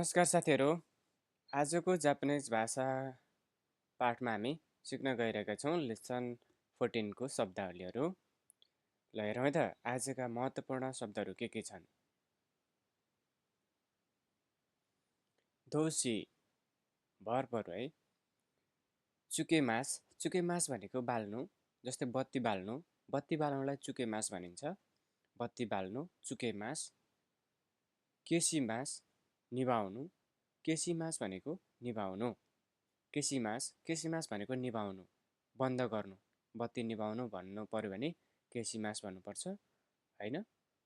नमस्कार साथीहरू। आजको जापानिज भाषा पाठमा हामी सिक्न गइरहेका छौँ लेसन 14 को शब्दावलीहरू। ल हेरौँ है त आजका महत्त्वपूर्ण शब्दहरू के छन्। दोषी भर्बहरू है। चुकेमास भनेको बाल्नु, जस्तै बत्ती बाल्नु, बत्ती बाल्नुलाई चुकेमास भनिन्छ। बत्ती बाल्नु चुकेमास। केसीमास निभाउनु, केसीमास भनेको निभाउनु। केसीमास भनेको निभाउनु, बन्द गर्नु। बत्ती निभाउनु भन्नु पर्यो भने केसीमास भन्नुपर्छ हैन।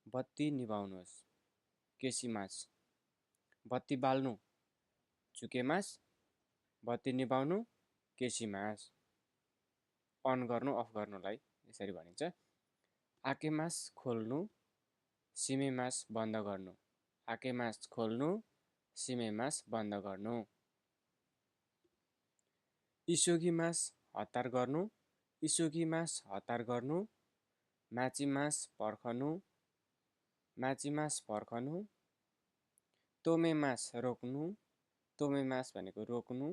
बत्ती निभाउनुहोस् केसीमास। बत्ती बाल्नु चुकेमास, बत्ती निभाउनु केसीमास। अन गर्नु अफ गर्नुलाई यसरी भनिन्छ। आकेमास खोल्नु, सिमेमास बन्द गर्नु। आकेमास खोल्नु, सिमेमास बन्द गर्नु। इसोगिमास हतार गर्नु, इसोगिमास हतार गर्नु। माचिमास पर्खनु, माचिमास पर्खनु। तोमेमास रोक्नु, तोमेमास भनेको रोक्नु।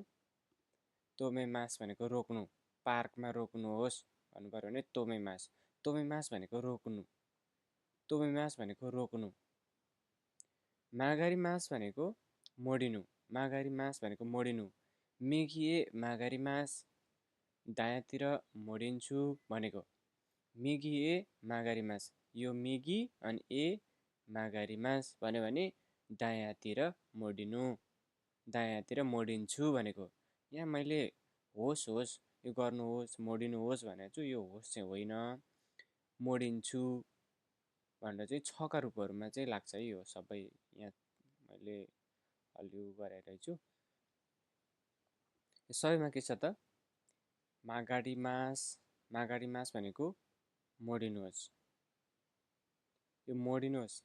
तोमेमास भनेको रोक्नु, पार्कमा रोक्नुहोस् भन्नु पर्यो भने तोमेमास। तोमेमास भनेको रोक्नु, तोमेमास भनेको रोक्नु। मागारिमास भनेको मोडिनु, मागारिमास भनेको मोडिनु। मिगिए मागारिमास दायाँतिर मोडिन्छु भनेको। मिगिए मागारिमास, यो मिगी अनि ए मागारिमास भन्यो भने दायाँतिर मोडिनु, दायाँतिर मोडिन्छु भनेको। यहाँ मैले होस् यो गर्नुहोस् मोडिनुहोस् भनेको छु, यो होस् चाहिँ होइन। मोडिन्छु भनेर चाहिँ छका रूपहरूमा चाहिँ लाग्छ है यो सबै। यहाँ मैले हल्यु गरेरै छु। सबैमा के छ त मागारिमास, मागारिमास भनेको मोडिनुहोस्, यो मोडिनुहोस्।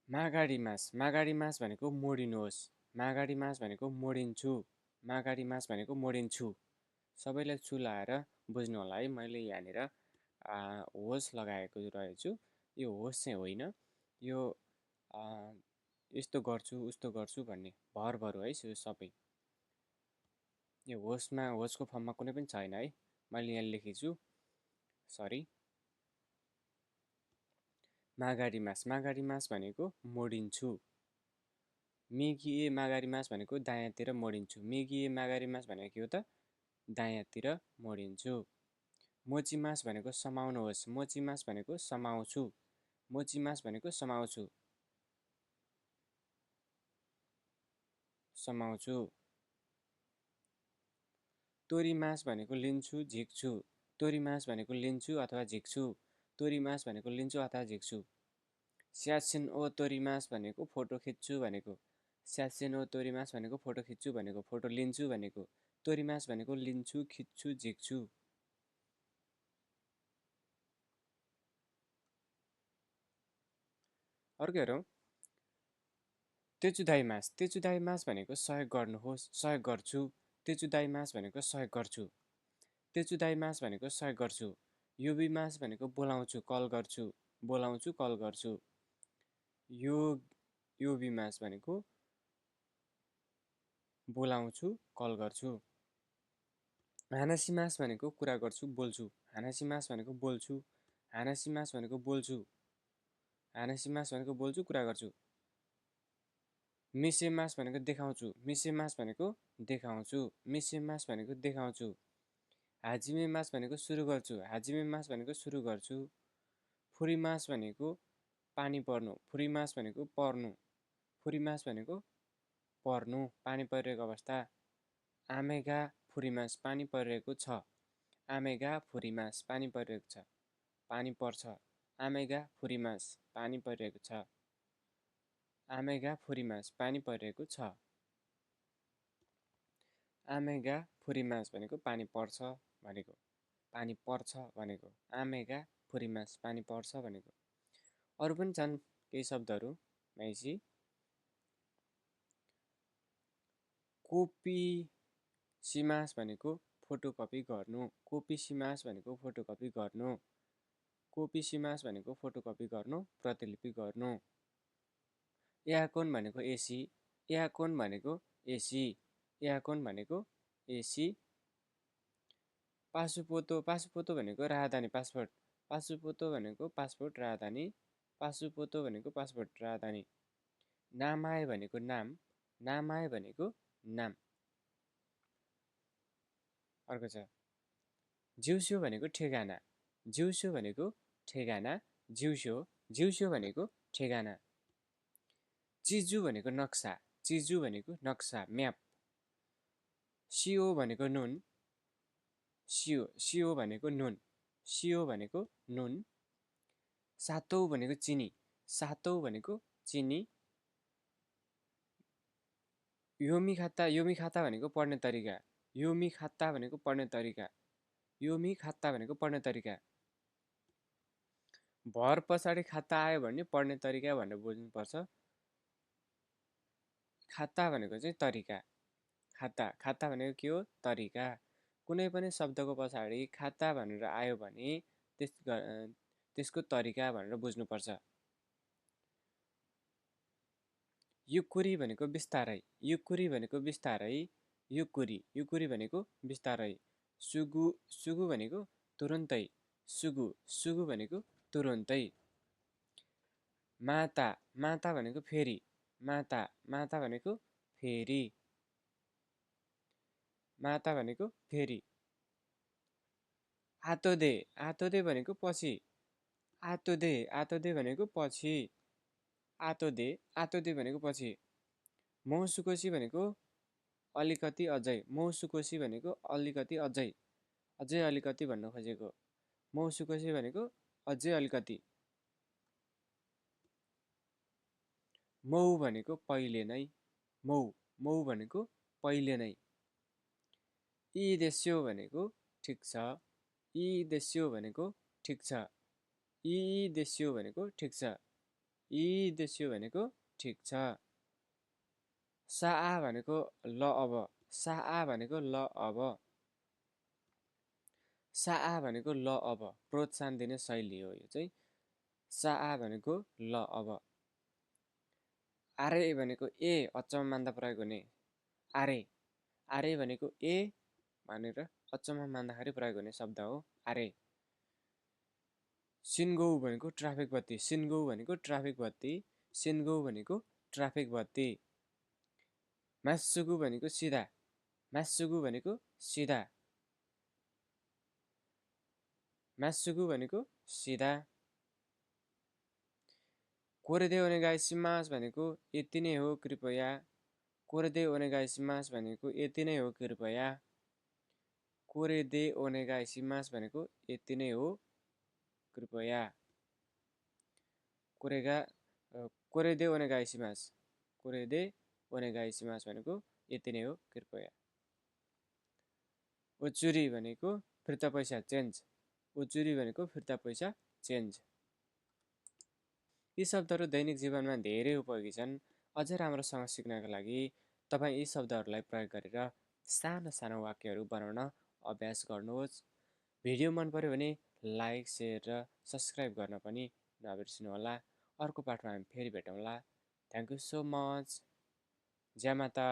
मागारिमास, मागारिमास भनेको मोडिनुहोस्, मागारिमास भनेको मोडिन्छु, मागारिमास भनेको मोडिन्छु। सबैलाई छु लाएर बुझ्नु होला है। मैले यहाँनिर होस् लगाएको रहेछु, यो होस् चाहिँ होइन। यो यस्तो गर्छु उस्तो गर्छु भन्ने भर्बहरू है यो सबै। यो होस्मा होस्को फर्ममा कुनै पनि छैन है, मैले यहाँ लेखेछु, सरी। मागारिमास, मागारिमास भनेको मोडिन्छु। मिगिए मागारिमास भनेको दायाँतिर मोडिन्छु। मिगिए मागारिमास भनेको के हो त दायाँतिर मोडिन्छु। मोचिमास भनेको समाउनुहोस्, मोचिमास भनेको समाउँछु, मोचिमास भनेको समाउँछु, समाउँछु। तोरीमास भनेको लिन्छु झिक्छु, तोरीमास भनेको लिन्छु अथवा झिक्छु, तोरीमास भनेको लिन्छु अथवा झिक्छु। स्यासिन ओ तोरीमास भनेको फोटो खिच्छु भनेको। स्यासिन ओ तोरीमास भनेको फोटो खिच्छु भनेको, फोटो लिन्छु भनेको। तोरीमास भनेको लिन्छु खिच्छु झिक्छु। अर्को हेरौँ। तेचुदाइमास, तेचुदाइमास भनेको सहयोग गर्नुहोस्, सहयोग गर्छु। तेचुदाइमास भनेको सहयोग गर्छु, तेचुदाइमास भनेको सहयोग गर्छु। योबिमास भनेको बोलाउँछु कल गर्छु, बोलाउँछु कल गर्छु। योबिमास भनेको बोलाउँछु कल गर्छु। हानासिमास भनेको कुरा गर्छु बोल्छु, हानासिमास भनेको बोल्छु, हानासिमास भनेको बोल्छु, हानासिमास भनेको बोल्छु कुरा गर्छु। मिसेमास भनेको देखाउँछु, मिसेमास भनेको देखाउँछु, मिसेमास भनेको देखाउँछु। हाजिमेमास भनेको सुरु गर्छु, हाजिमेमास भनेको सुरु गर्छु। फुरिमास भनेको पानी पर्नु, फुरिमास भनेको पर्नु, फुरिमास भनेको पर्नु पानी परिरहेको अवस्था। आमेगा फुरिमास पानी परिरहेको छ, आमेगा फुरिमास पानी परिरहेको छ, पानी पर्छ। आमेगा फुरिमास पानी परिरहेको छ, आमेगा फुरिमास पानी परिरहेको छ। आमेगा फुरिमास भनेको पानी पर्छ भनेको, पानी पर्छ भनेको। आमेगा फुरिमास पानी पर्छ भनेको। अरू पनि छन् केही शब्दहरू माइसी। कोपी सिमास भनेको फोटोकपी गर्नु, कोपी सिमास भनेको फोटोकपी गर्नु। कोपी सिमास भनेको फोटोकपी गर्नु, प्रतिलिपि गर्नु। एयाकोन भनेको एसी, एयाकोन भनेको एसी, एयाकोन भनेको एसी। पासुपोतो, पासुपोतो भनेको राजधानी, पासपोर्ट, पासुपोतो भनेको पासपोर्ट राजधानी, पासुपोतो भनेको पासपोर्ट राजधानी। नामाए भनेको नाम, नामाए भनेको नाम। अर्को छ जिउस्यो भनेको ठेगाना, जिउस्यो भनेको ठेगाना, जिउस्यो, जिउस्यो भनेको ठेगाना। चिजु भनेको नक्सा, चिजु भनेको नक्सा, म्याप। सियो भनेको नुन, सियो, सियो भनेको नुन, सियो भनेको नुन। सातौ भनेको चिनी, सातौ भनेको चिनी। योमी खाता, योमी खाता भनेको पढ्ने तरिका, योमी खाता भनेको पढ्ने तरिका, योमी खाता भनेको पढ्ने तरिका। भर पछाडि खाता आयो भने पढ्ने तरिका भनेर बुझ्नुपर्छ। खाता भनेको चाहिँ तरिका, खाता, खाता भनेको के हो? तरिका। कुनै पनि शब्दको पछाडि खाता भनेर आयो भने त्यसको तरिका भनेर बुझ्नुपर्छ। युक्कुरी भनेको बिस्तारै, युक्कुरी भनेको बिस्तारै, युक्कुरी, युक्कुरी भनेको बिस्तारै। सुगु, सुगु भनेको तुरुन्तै, सुगु, सुगु भनेको तुरुन्तै। माता, माता भनेको फेरि, माता, माता भनेको फेरि, माता भनेको फेरि। आतोदे, आतोदे भनेको पछि, आतोदे, आतोदे भनेको पछि, आतोदे, आतोदे भनेको पछि। मौसुकोसी भनेको अलिकति अझै, मौसुकोसी भनेको अलिकति अझै, अझै अलिकति भन्न खोजेको। मौसुकोसी भनेको अझै अलिकति। मौ भनेको पहिले नै, मौ, मौ भनेको पहिले नै। यी देस्यो भनेको ठिक छ, यी देस्यो भनेको ठिक छ, यी देस्यो भनेको ठिक छ, यी देस्यो भनेको ठिक छ। साआ भनेको ल अब, साआ भनेको ल अब, साआ भनेको ल अब, प्रोत्साहन दिने शैली हो यो चाहिँ। साआ भनेको ल अब। आरे भनेको ए अचम्म मान्दा प्रयोग हुने, आरे, आरे भनेको ए भनेर अचम्म मान्दाखेरि प्रयोग हुने शब्द हो, आरे। सिन्गौ भनेको ट्राफिक बत्ती, सिन्गौ भनेको ट्राफिक बत्ती, सिन्गौ भनेको ट्राफिक बत्ती। मासुगु भनेको सिधा, मासुगु भनेको सिधा, मासुगु भनेको सिधा। कोरेदे ओनेगाइसिमास भनेको यति नै हो कृपया, कोरेदे ओनेगाइसिमास भनेको यति नै हो कृपया, कोरेदे ओनेगाइसिमास भनेको यति नै हो कृपया। कोरेगा, कोरेदे ओनेगाइसिमास, कोरेदे ओनेगाइसिमास भनेको यति नै हो कृपया। ओचुरी भनेको फिर्ता पैसा, चेन्ज, ओचुरी भनेको फिर्ता पैसा, चेन्ज। यी शब्दहरू दैनिक जीवनमा धेरै उपयोगी छन्। अझै राम्रोसँग सिक्नका लागि तपाईँ यी शब्दहरूलाई प्रयोग गरेर सानो सानो वाक्यहरू बनाउन अभ्यास गर्नुहोस्। भिडियो मन पर्यो भने लाइक, सेयर र सब्सक्राइब गर्न पनि नबिर्सिनुहोला। अर्को पाठमा हामी फेरि भेटौँला। Thank you so much. जय माता।